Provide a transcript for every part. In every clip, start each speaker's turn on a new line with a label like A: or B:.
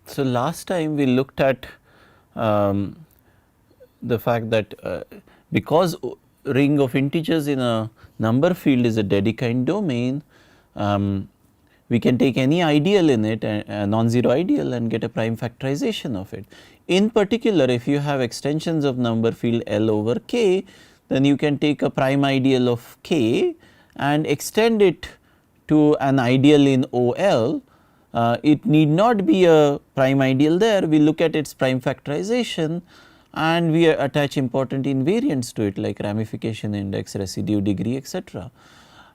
A: So, last time we looked at the fact that because ring of integers in a number field is a Dedekind domain, we can take any ideal in it, a non-zero ideal, and get a prime factorization of it. In particular, if you have extensions of number field L over K, then you can take a prime ideal of K and extend it to an ideal in OL. It need not be a prime ideal there, we look at its prime factorization and we attach important invariants to it like ramification index, residue degree, etc.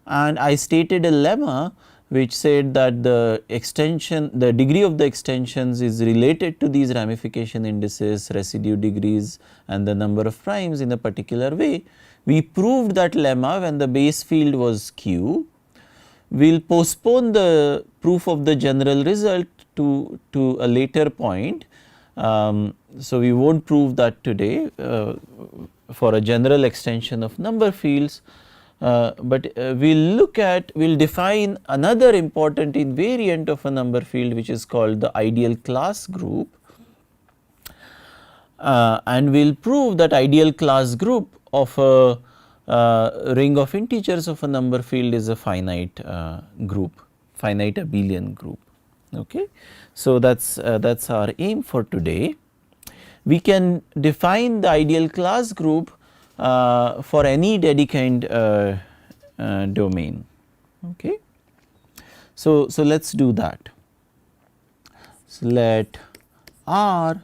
A: And I stated a lemma which said that the extension, the degree of the extensions is related to these ramification indices, residue degrees and the number of primes in a particular way. We proved that lemma when the base field was Q. We will postpone the proof of the general result to a later point. So, we will not prove that today for a general extension of number fields, but we will look at, we will define another important invariant of a number field which is called the ideal class group, and we will prove that ideal class group of a ring of integers of a number field is a finite group, finite abelian group. Okay. So, that is our aim for today. We can define the ideal class group for any Dedekind domain. Okay. So, let us do that. So, let R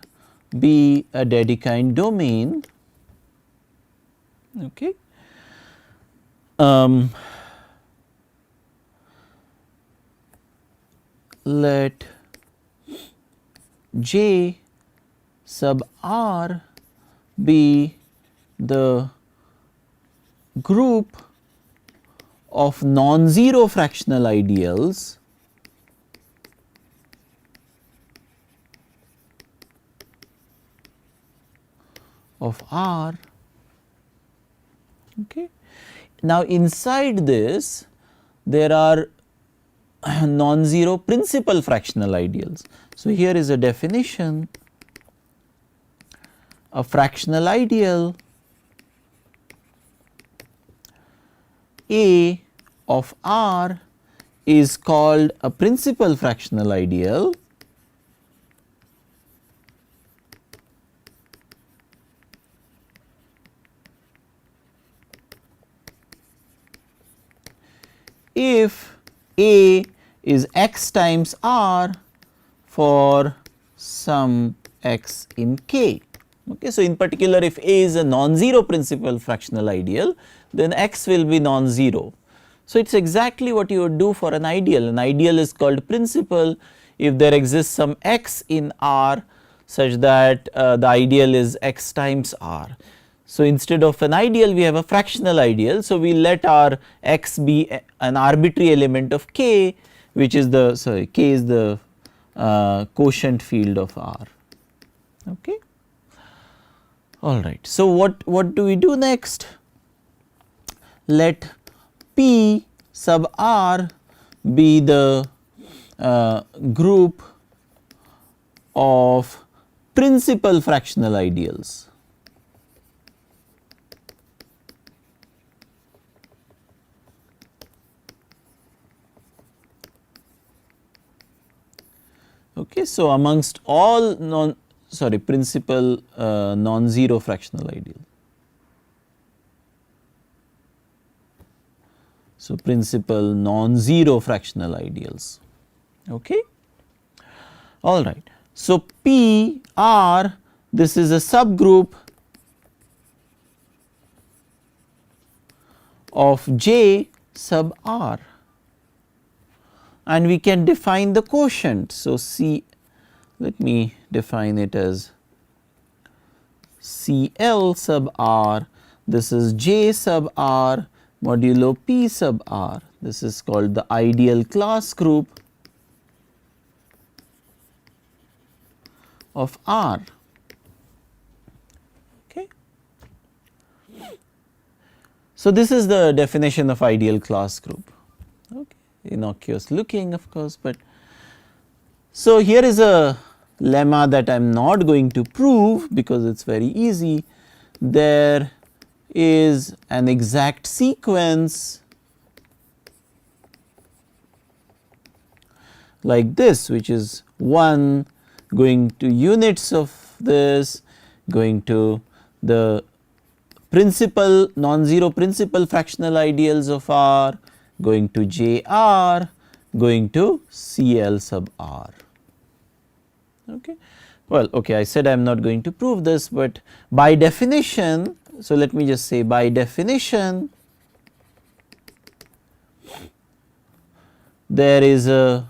A: be a Dedekind domain. Okay. Let J sub R be the group of non-zero fractional ideals of R. Okay. Now, inside this there are non-zero principal fractional ideals. So, here is a definition: a fractional ideal A of R is called a principal fractional ideal if A is x times R for some x in K. Okay. So, in particular if A is a non-zero principal fractional ideal, then x will be non-zero. So, it is exactly what you would do for an ideal. An ideal is called principal if there exists some x in R such that the ideal is x times R. So, instead of an ideal we have a fractional ideal. So, we let our x be an arbitrary element of K, which is the K is the quotient field of R. Okay. All right. So, what do we do next? Let P sub R be the group of principal fractional ideals. Okay. So, amongst all principal non-zero fractional ideal. So, principal non-zero fractional ideals. Okay. All right. So, P R, this is a subgroup of J sub R, and we can define the quotient. So, C, let me define it as CL sub R, this is J sub R modulo P sub R, this is called the ideal class group of R. Okay. So, this is the definition of ideal class group. Okay. Innocuous looking, of course, but So, here is a lemma that I am not going to prove because it is very easy. There is an exact sequence like this, which is 1 going to units of this, going to the principal non-zero principal fractional ideals of R, going to J R, going to C L sub R. Okay. Well, okay, I said I am not going to prove this, but by definition, so let me just say by definition, there is a,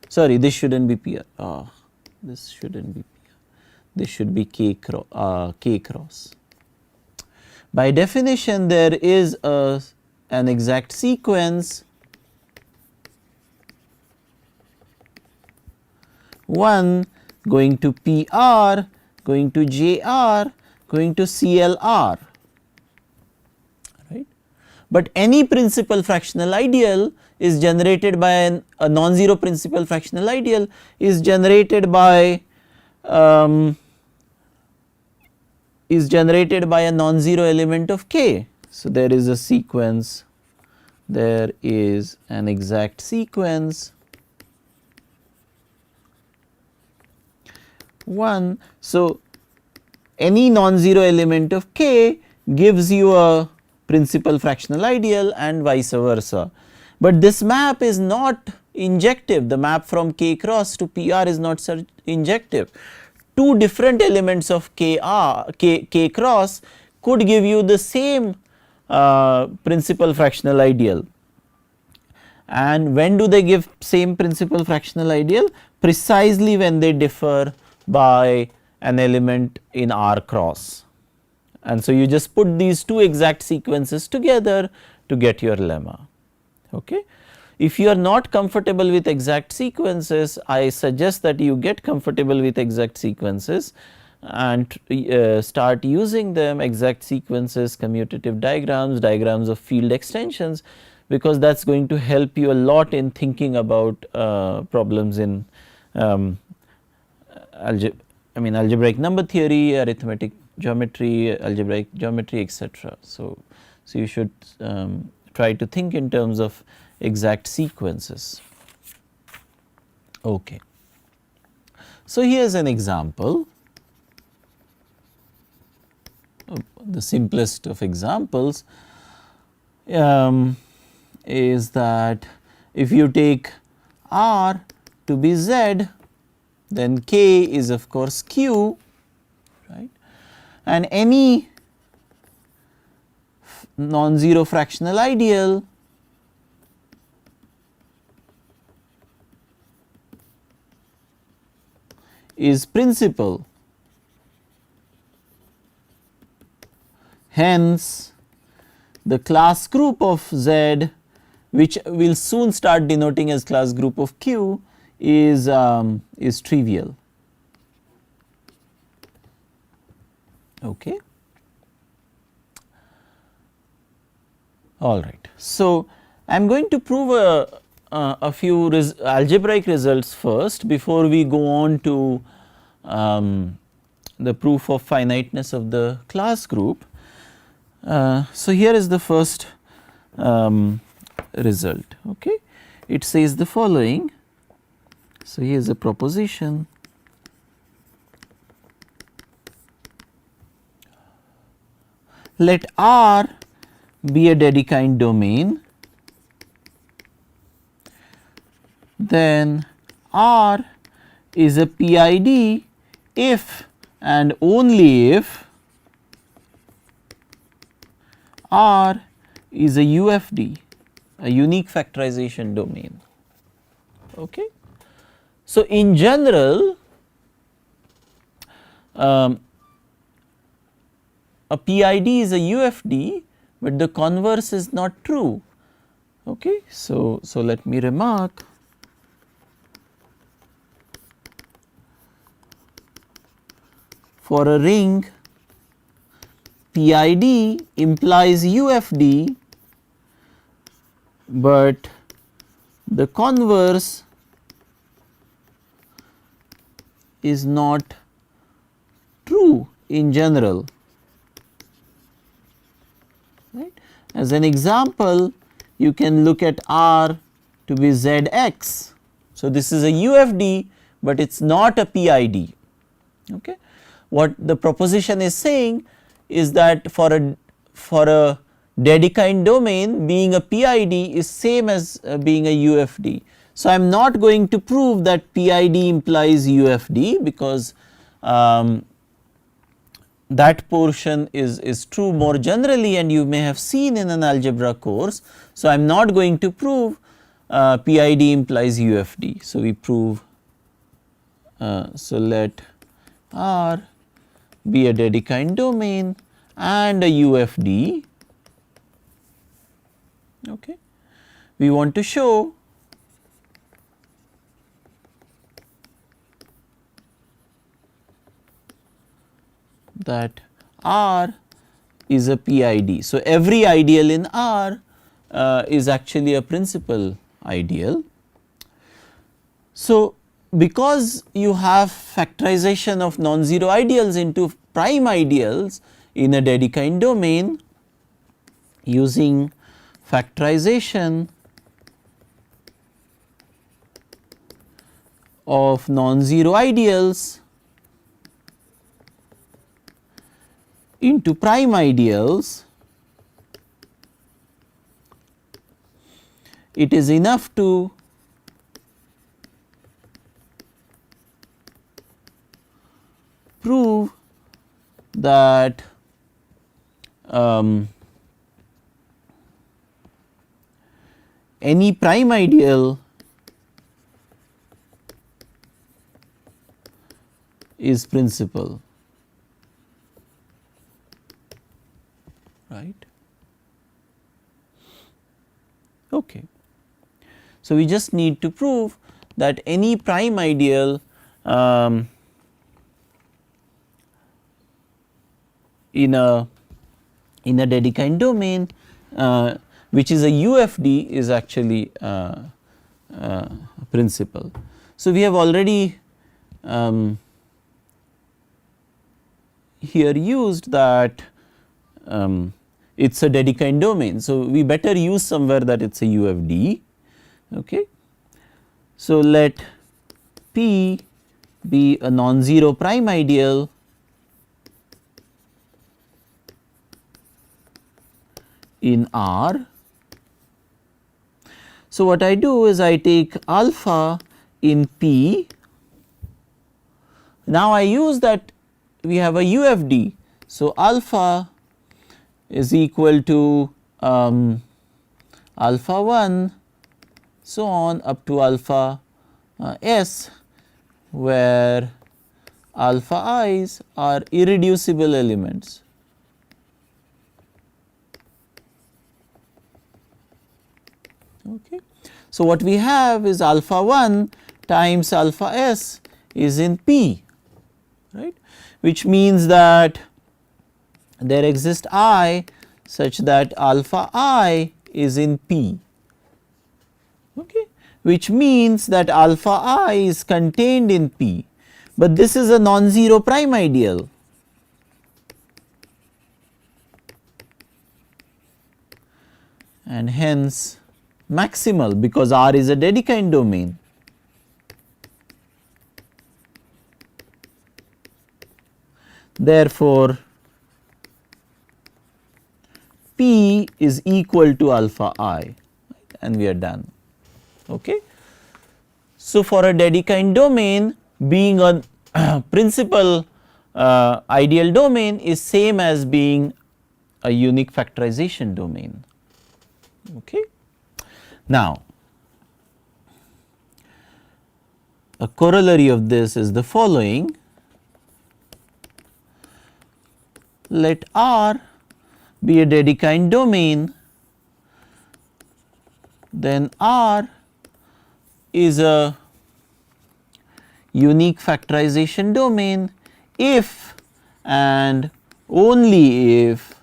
A: sorry, this should not be PR, this should not be PR, this should be K cross. By definition, there is an exact sequence 1 going to PR, going to JR, going to CLR, right. But any principal fractional ideal is generated by a non-zero principal fractional ideal is generated by a non-zero element of K. So, there is a sequence, there is an exact sequence 1. So, any non-zero element of K gives you a principal fractional ideal and vice versa. But this map is not injective, the map from K cross to PR is not injective. Two different elements of K cross could give you the same principal fractional ideal. And when do they give same principal fractional ideal? Precisely when they differ by an element in R cross. And so, you just put these two exact sequences together to get your lemma. Okay. If you are not comfortable with exact sequences, I suggest that you get comfortable with exact sequences and start using them, exact sequences, commutative diagrams, diagrams of field extensions, because that is going to help you a lot in thinking about problems in algebraic number theory, arithmetic geometry, algebraic geometry, etc. So, you should try to think in terms of exact sequences. Okay. So, here is an example, the simplest of examples is that if you take R to be Z, then K is of course Q, right, and any non-zero fractional ideal is principal. Hence, the class group of Z, which will soon start denoting as class group of Q, is trivial. Okay. All right. So, I am going to prove a few algebraic results first before we go on to the proof of finiteness of the class group. So, here is the first result. Okay. It says the following. So, here is a proposition. Let R be a Dedekind domain, then R is a PID if and only if R is a UFD, a unique factorization domain. Okay. So, in general, a PID is a UFD, but the converse is not true. Okay. So, let me remark for a ring PID implies UFD, but the converse is not true in general, right. As an example, you can look at R to be ZX. So, this is a UFD, but it is not a PID. Okay. What the proposition is saying is that for a Dedekind domain, being a PID is same as being a UFD. So, I am not going to prove that PID implies UFD, because that portion is true more generally, and you may have seen in an algebra course. So, I am not going to prove PID implies UFD. So, we prove, so let R be a Dedekind domain and a UFD. Okay. We want to show that R is a PID. So, every ideal in R is actually a principal ideal. So, because you have factorization of non-zero ideals into prime ideals in a Dedekind domain using factorization of non-zero ideals into prime ideals, it is enough to prove that any prime ideal is principal, right. Okay. So, we just need to prove that any prime ideal in a Dedekind domain which is a UFD is actually principal. So, we have already here used that it is a Dedekind domain. So, we better use somewhere that it is a UFD. Okay. So, let P be a non-zero prime ideal in R. So, what I do is I take alpha in P. Now, I use that we have a UFD. So, alpha is equal to alpha 1 so on up to alpha s, where alpha i's are irreducible elements. Okay. So, what we have is alpha 1 times alpha s is in P, right, which means that there exists I such that alpha I is in P, okay, which means that alpha I is contained in P, but this is a non-zero prime ideal. And hence maximal, because R is a Dedekind domain. Therefore, P is equal to alpha I, and we are done. Okay. So, for a Dedekind domain, being a principal ideal domain is same as being a unique factorization domain. Okay. Now, a corollary of this is the following: let R be a Dedekind domain, then R is a unique factorization domain if and only if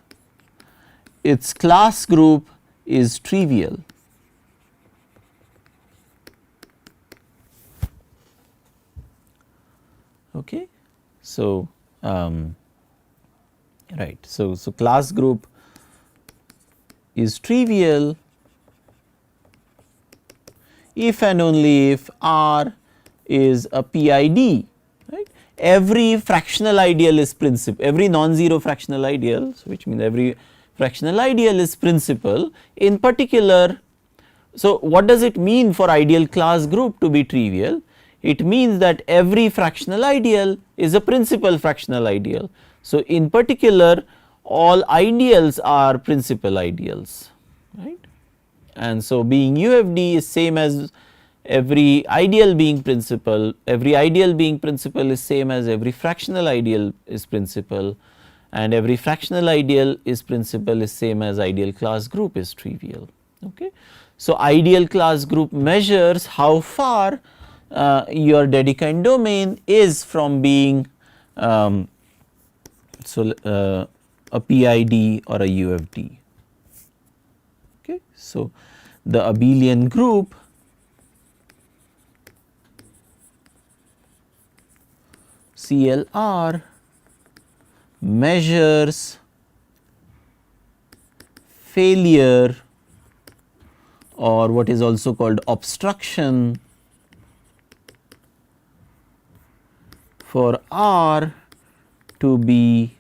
A: its class group is trivial. Okay. So, right. So, class group is trivial if and only if R is a PID, right. Every fractional ideal is principal, every non-zero fractional ideal, which means every fractional ideal is principal in particular. So, what does it mean for ideal class group to be trivial? It means that every fractional ideal is a principal fractional ideal. So, in particular all ideals are principal ideals, right. And so, being UFD is same as every ideal being principal, every ideal being principal is same as every fractional ideal is principal, and every fractional ideal is principal is same as ideal class group is trivial. Okay. So, ideal class group measures how far your Dedekind domain is from being a PID or a UFD. Okay. So, the abelian group CLR measures failure or what is also called obstruction for R to be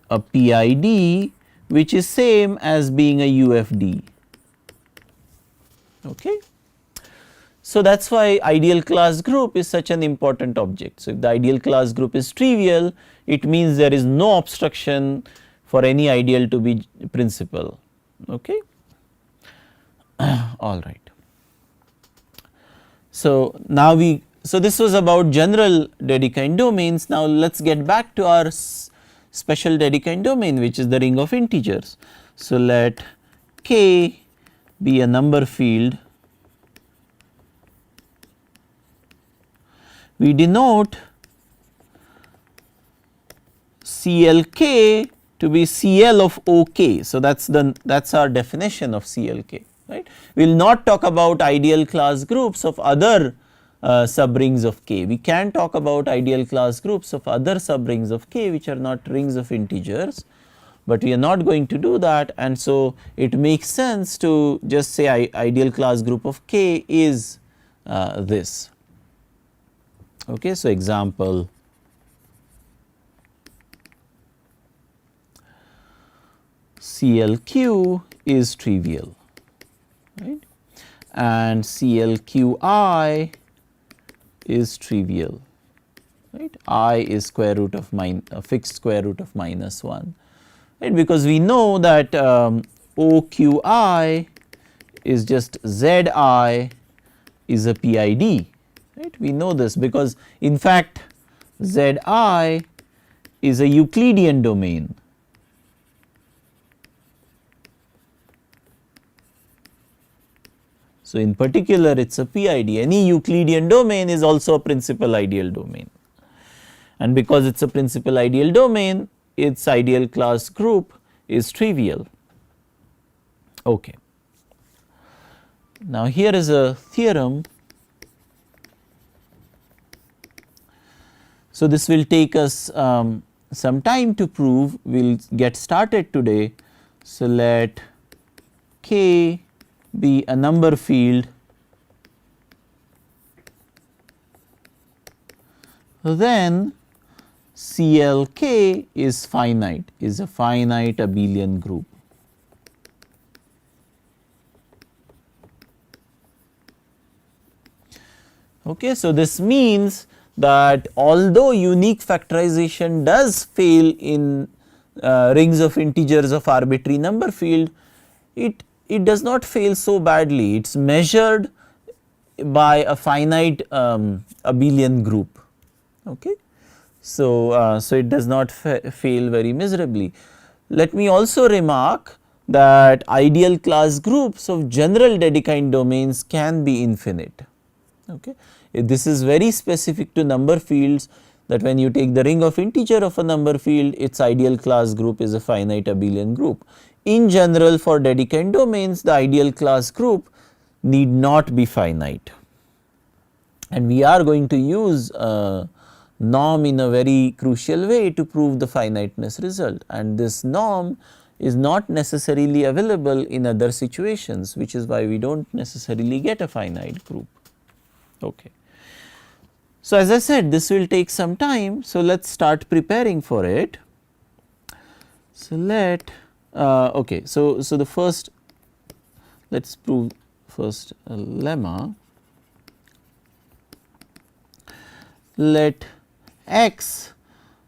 A: a PID which is same as being a UFD. Okay. So, that is why ideal class group is such an important object. So, if the ideal class group is trivial, it means there is no obstruction for any ideal to be principal. Okay. All right. So, now so this was about general Dedekind domains. Now, let us get back to our special Dedekind domain, which is the ring of integers. So, let K be a number field. We denote CLK to be CL of OK. So, that is our definition of CLK, right. We will not talk about ideal class groups of other subrings of K. We can talk about ideal class groups of other subrings of K which are not rings of integers, but we are not going to do that, and so it makes sense to just say ideal class group of K is this. Okay. So, example CLQ is trivial, right, and CLQI is trivial, right. I is square root of fixed square root of minus 1, right, because we know that OQI is just ZI is a PID, right. We know this because in fact ZI is a Euclidean domain. So, in particular it is a PID. Any Euclidean domain is also a principal ideal domain, and because it is a principal ideal domain, its ideal class group is trivial. Okay. Now, here is a theorem. So, this will take us some time to prove. We will get started today. So, let K be a number field, then CLK is finite, is a finite abelian group. Okay. So, this means that although unique factorization does fail in rings of integers of arbitrary number field, it does not fail so badly. It is measured by a finite abelian group. Okay. So, so it does not fail very miserably. Let me also remark that ideal class groups of general Dedekind domains can be infinite. Okay. This is very specific to number fields, that when you take the ring of integer of a number field, its ideal class group is a finite abelian group. In general, for Dedekind domains, the ideal class group need not be finite, and we are going to use norm in a very crucial way to prove the finiteness result, and this norm is not necessarily available in other situations, which is why we do not necessarily get a finite group. Okay. So, as I said, this will take some time. So, let us start preparing for it. So, okay. So, the first, let us prove first a lemma. Let x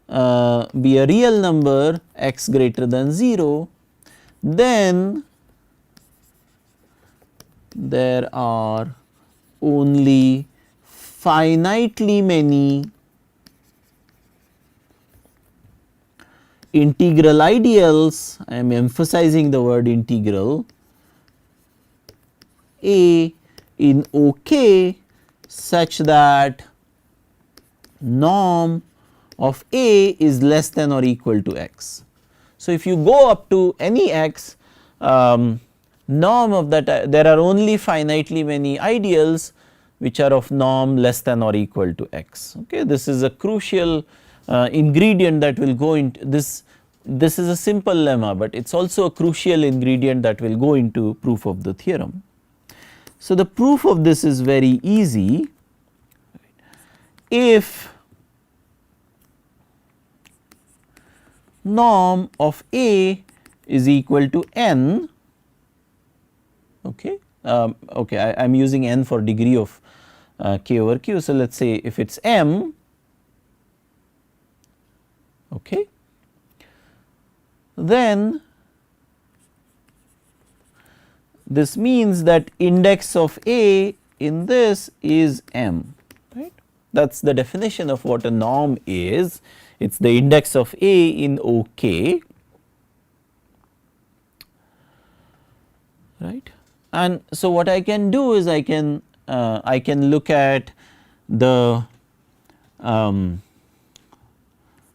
A: be a real number x greater than 0, then there are only finitely many integral ideals, I am emphasizing the word integral, A in OK such that norm of A is less than or equal to x. So, if you go up to any x, norm of that there are only finitely many ideals which are of norm less than or equal to x. Okay. This is a crucial ingredient that will go into this. This is a simple lemma, but it is also a crucial ingredient that will go into proof of the theorem. So, the proof of this is very easy. If norm of A is equal to n, okay, I am using n for degree of k over q. So, let us say if it is m, okay, then this means that index of A in this is m, right. That is the definition of what a norm is. It is the index of A in OK, right. And so, what I can do is I can look at the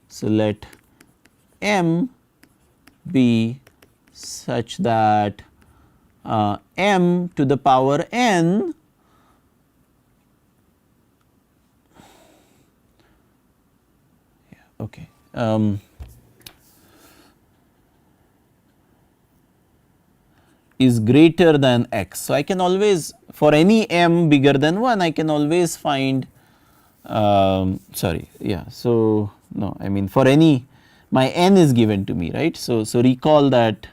A: so let m be such that m to the power n okay. Is greater than x. So, I can always for any m bigger than 1 I can always find sorry, yeah. So, no, I mean for any my n is given to me, right. So, recall that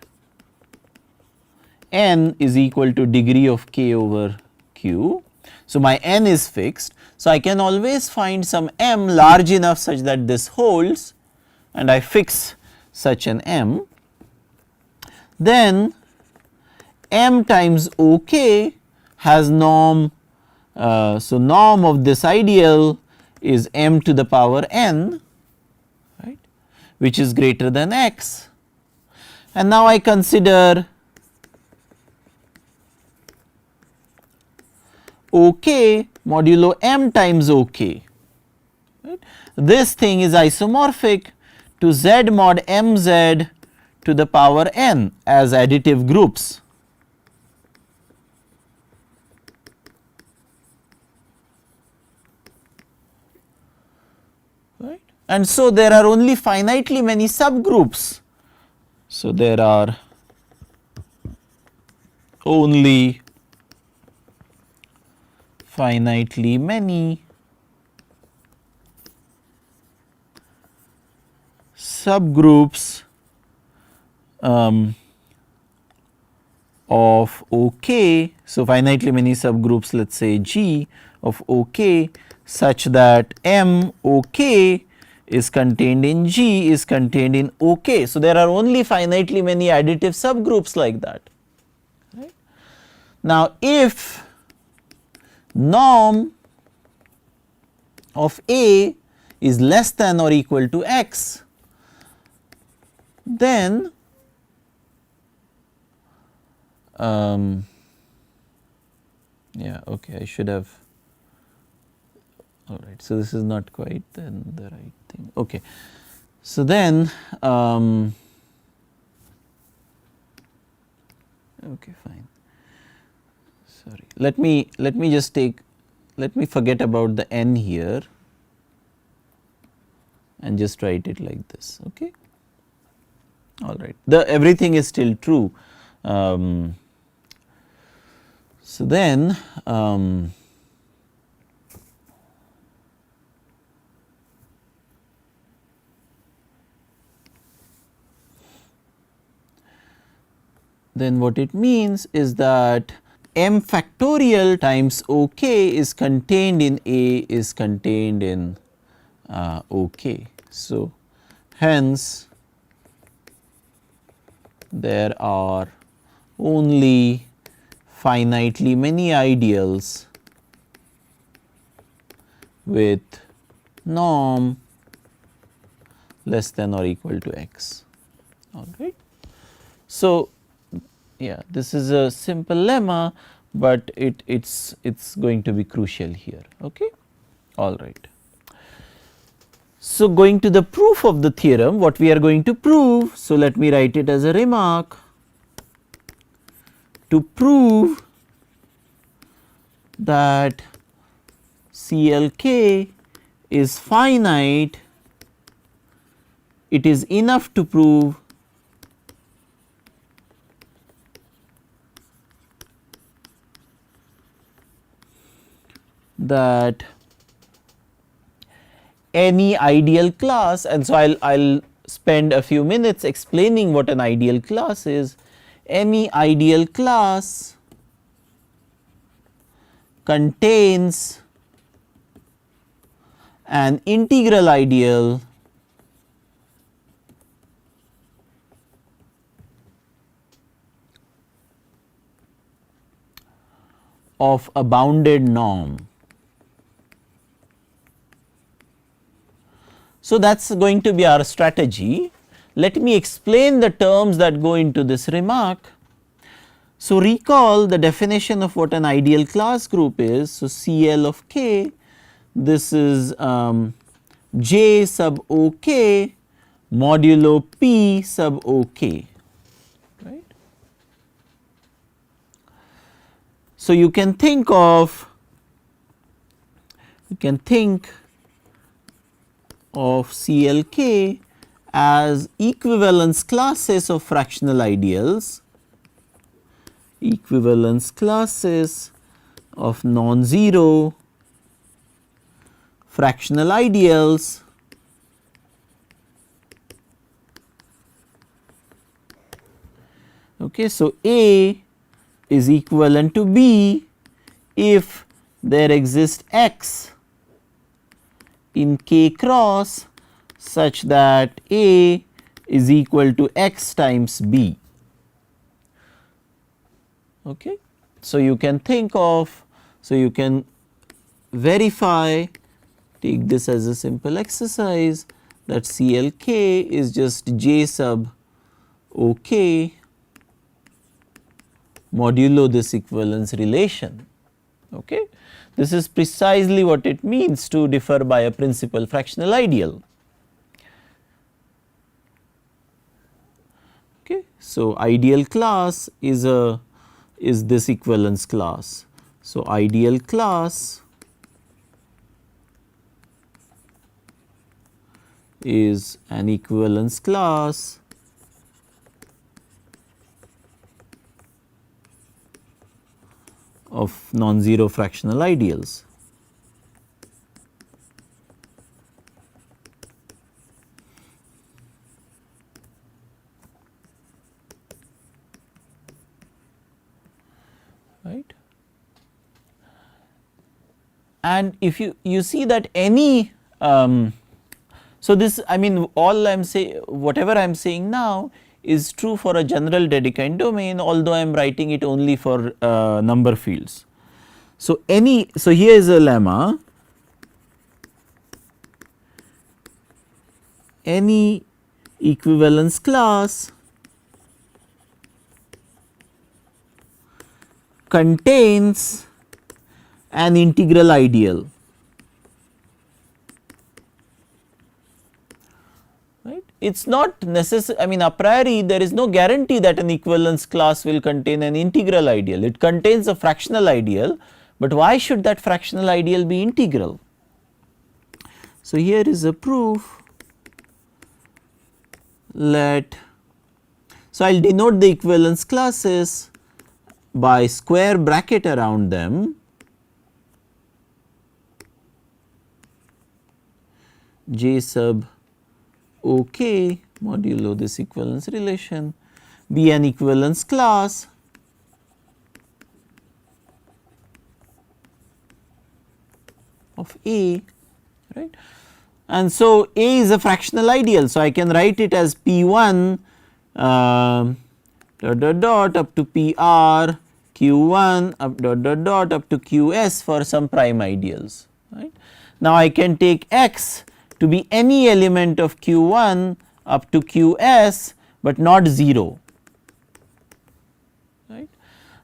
A: n is equal to degree of k over q. So, my n is fixed. So, I can always find some m large enough such that this holds, and I fix such an m. Then m times OK has norm, so norm of this ideal is m to the power n, right, which is greater than x. And now I consider OK modulo m times OK, right. This thing is isomorphic to z mod mz to the power n as additive groups. Right. And so, there are only finitely many subgroups. So, there are only finitely many subgroups of OK. So, finitely many subgroups, let us say G of OK such that M OK is contained in G is contained in OK. So, there are only finitely many additive subgroups like that, right. Now, if norm of A is less than or equal to x, then yeah, okay, I should have, all right. So, this is not quite then the right thing, okay. So, then okay, fine, sorry, let me just take, let me forget about the n here. and just write it like this. Okay. All right, everything is still true. So then what it means is that m factorial times OK is contained in A is contained in OK. So, hence there are only finitely many ideals with norm less than or equal to x. All right. So, yeah, this is a simple lemma, but it's going to be crucial here. Okay. All right. So, going to the proof of the theorem, what we are going to prove. So, let me write it as a remark. To prove that CLK is finite, it is enough to prove that any ideal class, and so I'll spend a few minutes explaining what an ideal class is. Any ideal class contains an integral ideal of a bounded norm. So, that is going to be our strategy. Let me explain the terms that go into this remark. So, recall the definition of what an ideal class group is. So, CL of K, this is J sub OK modulo P sub OK, right. So, you can think of CLK as equivalence classes of fractional ideals, equivalence classes of non-zero fractional ideals okay. So, A is equivalent to B if there exists X in K cross such that A is equal to X times B. Okay. So, you can think of, so you can verify, take this as a simple exercise, that CLK is just J sub OK modulo this equivalence relation. Okay. This is precisely what it means to differ by a principal fractional ideal. Okay. So, ideal class is this equivalence class. So, ideal class is an equivalence class of non-zero fractional ideals. Right. And if you see that any so this, I mean, all I am saying, whatever I am saying now is true for a general Dedekind domain, although I am writing it only for number fields. So, so here is a lemma, any equivalence class contains an integral ideal. It is not necessary, I mean, a priori there is no guarantee that an equivalence class will contain an integral ideal. It contains a fractional ideal, but why should that fractional ideal be integral? So, here is a proof let, so I will denote the equivalence classes by square bracket around them J sub OK modulo this equivalence relation be an equivalence class of A, right. And so, A is a fractional ideal. So, I can write it as P 1 dot dot dot up to P r Q 1 up dot dot dot up to Q s for some prime ideals, right. Now, I can take x to be any element of Q 1 up to Q s, but not 0, right.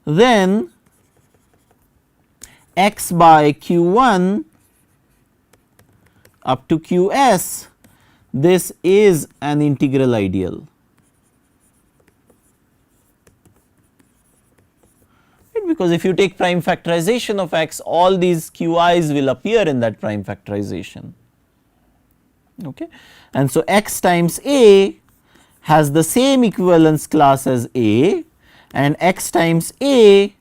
A: Then x by Q 1 up to Q s, this is an integral ideal, right, because if you take prime factorization of x, all these Q i's will appear in that prime factorization. Okay. And so, x times A has the same equivalence class as A, and x times A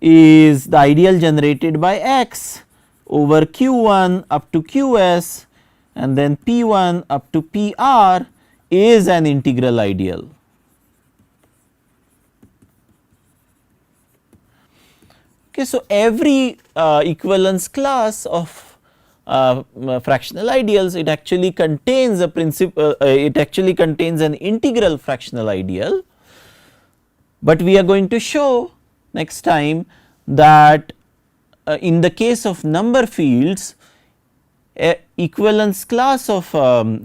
A: is the ideal generated by x over Q 1 up to Q s, and then P 1 up to P r is an integral ideal. Okay, so, every equivalence class of fractional ideals, it actually contains a principal, it actually contains an integral fractional ideal, but we are going to show next time that in the case of number fields, a equivalence class of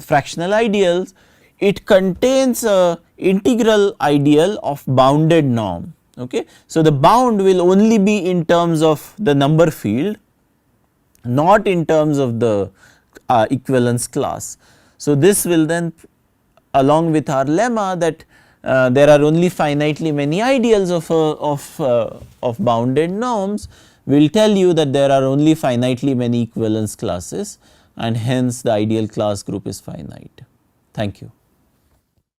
A: fractional ideals, it contains a integral ideal of bounded norm. Okay. So, the bound will only be in terms of the number field, not in terms of the equivalence class. So, this will then, along with our lemma that there are only finitely many ideals of bounded norms, will tell you that there are only finitely many equivalence classes, and hence the ideal class group is finite. Thank you.